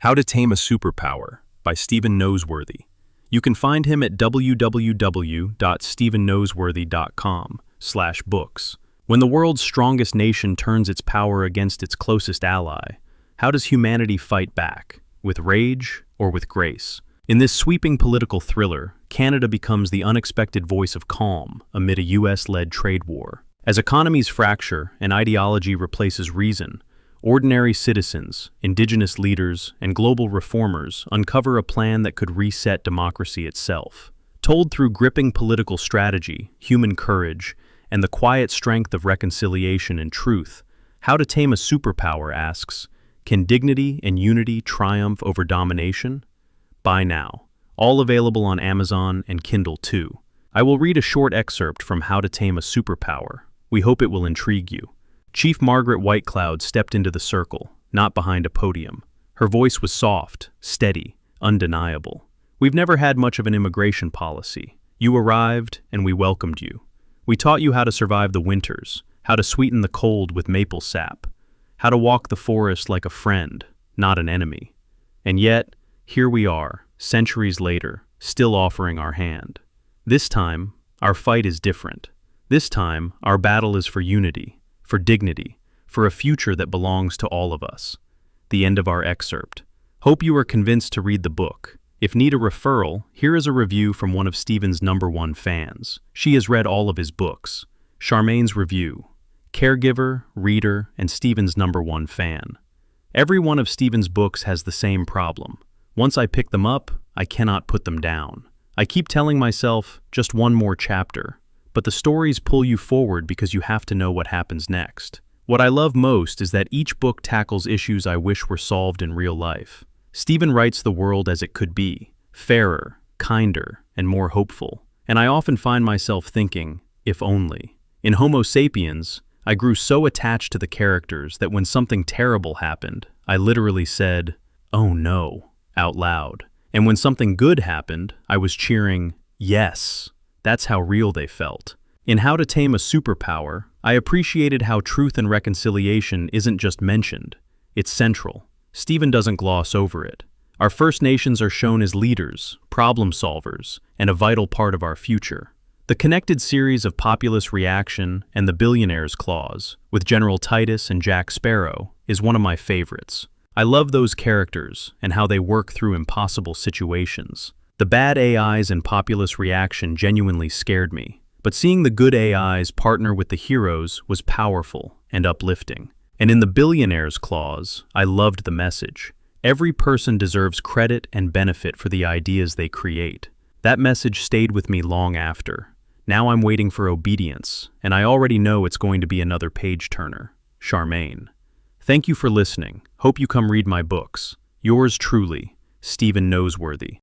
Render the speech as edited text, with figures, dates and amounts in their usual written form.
How to Tame a Superpower by Stephen Noseworthy. You can find him at www.stephennoseworthy.com/books. When the world's strongest nation turns its power against its closest ally, how does humanity fight back? With rage or with grace? In this sweeping political thriller, Canada becomes the unexpected voice of calm amid a US-led trade war. As economies fracture and ideology replaces reason, ordinary citizens, Indigenous leaders, and global reformers uncover a plan that could reset democracy itself. Told through gripping political strategy, human courage, and the quiet strength of reconciliation and truth, How to Tame a Superpower asks, can dignity and unity triumph over domination? Buy now. All available on Amazon and Kindle too. I will read a short excerpt from How to Tame a Superpower. We hope it will intrigue you. Chief Margaret Whitecloud stepped into the circle, not behind a podium. Her voice was soft, steady, undeniable. We've never had much of an immigration policy. You arrived, and we welcomed you. We taught you how to survive the winters, how to sweeten the cold with maple sap, how to walk the forest like a friend, not an enemy. And yet, here we are, centuries later, still offering our hand. This time, our fight is different. This time, our battle is for unity, for dignity, for a future that belongs to all of us. The end of our excerpt. Hope you are convinced to read the book. If need a referral, here is a review from one of Stephen's #1 fans. She has read all of his books. Charmaine's review. Caregiver, reader, and Stephen's #1 fan. Every one of Stephen's books has the same problem. Once I pick them up, I cannot put them down. I keep telling myself, just one more chapter. But the stories pull you forward because you have to know what happens next. What I love most is that each book tackles issues I wish were solved in real life. Stephen writes the world as it could be, fairer, kinder, and more hopeful. And I often find myself thinking, if only. In Homo sapiens, I grew so attached to the characters that when something terrible happened, I literally said, "Oh no," out loud. And when something good happened, I was cheering, "Yes." That's how real they felt. In How to Tame a Superpower, I appreciated how truth and reconciliation isn't just mentioned, it's central. Stephen doesn't gloss over it. Our First Nations are shown as leaders, problem solvers, and a vital part of our future. The connected series of Populist Reaction and the Billionaire's Clause, with General Titus and Jack Sparrow, is one of my favorites. I love those characters and how they work through impossible situations. The bad AIs in Populist Reaction genuinely scared me, but seeing the good AIs partner with the heroes was powerful and uplifting. And in the Billionaire's Clause, I loved the message. Every person deserves credit and benefit for the ideas they create. That message stayed with me long after. Now I'm waiting for obedience, and I already know it's going to be another page-turner. Charmaine. Thank you for listening. Hope you come read my books. Yours truly, Stephen Noseworthy.